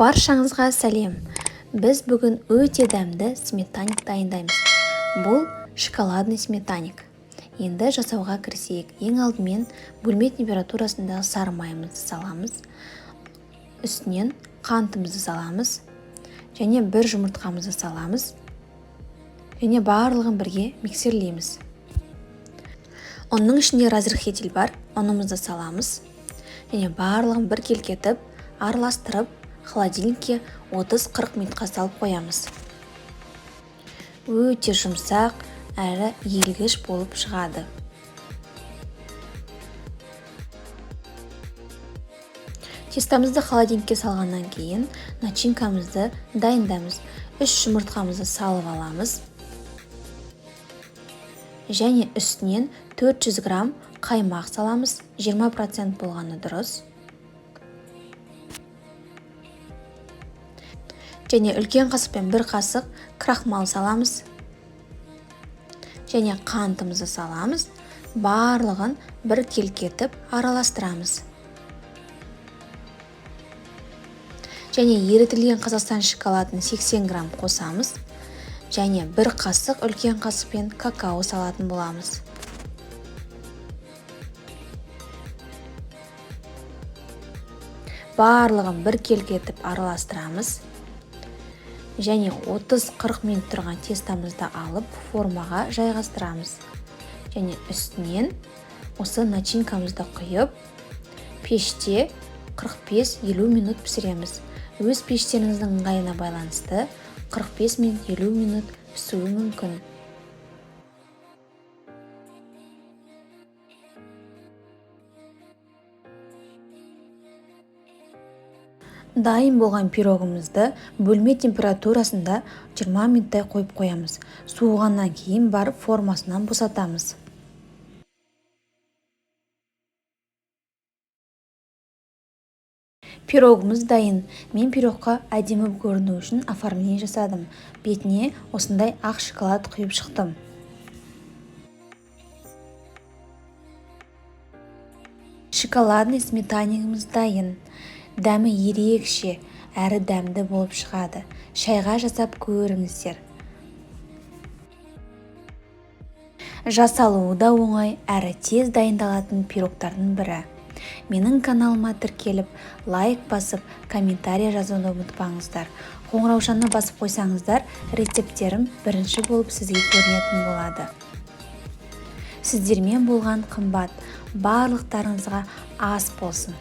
Баршаңызға сәлем. Біз бүгін өте дәмді сметаник дайындаймыз. Бұл шоколадный сметаник. Енді жасауға кірісейік. Ең алдымен бөлме температурасындағы сары майымызды саламыз. Үстінен қантымызды саламыз. Және бір жұмыртқамызды саламыз. Және барлығын бірге миксерлейміз. Оның ішінде разрыхитель бар. Онымызды саламыз. Және барлығын бір келкетіп, араластырып, холодильникке 30-40 минутқа салып қоямыз. Өте жұмсақ әрі иілгіш болып шығады. Тестамызды холодильникке салғаннан кейін начинкамызды дайындаймыз. 3 жұмыртқамызды салып аламыз. Және үстінен 400 грамм қаймақ саламыз. 20% болғаны дұрыс. Және үлкен қасықпен 1 қасық крахмал саламыз. Және қантымызды саламыз. Барлығын бір келкетіп араластырамыз. Және ерітілген Қазақстан шоколадын 80 грамм қосамыз. Және 1 қасық үлкен қасықпен какао салатын боламыз. Барлығын бір келкетіп араластырамыз. Және 30-40 минут тұрған тестамызды алып формаға жайғастырамыз. Және үстінен осы начинкамызды құйып, пеште 45-50 минут пісіреміз. Өз пештеріңіздің ыңғайына байланысты 45 минут 50 минут пісуі мүмкін. Дайын болған пирогымызды бөлме температурасында 20 минуттай қойып қоямыз. Суығаннан кейін барып формасынан босатамыз. Пирогымыз дайын. Мен пирогқа әдемі көріну үшін оформление жасадым. Бетіне осындай ақ шоколад құйып шықтым. Шоколадный сметанигіміз дайын. Дәмі ерекше, әрі дәмді болып шығады. Шайға жасап көріңіздер. Жасалуы да оңай, әрі тез дайындалатын пирогтардың бірі. Менің каналыма тіркеліп, лайк басып, комментарий жазуды ұмытпаңыздар. Қоңыраушаны басып қойсаңыздар, рецептерім бірінші болып сізге көрінетін болады. Сіздермен болған қымбат, барлықтарыңызға ас болсын.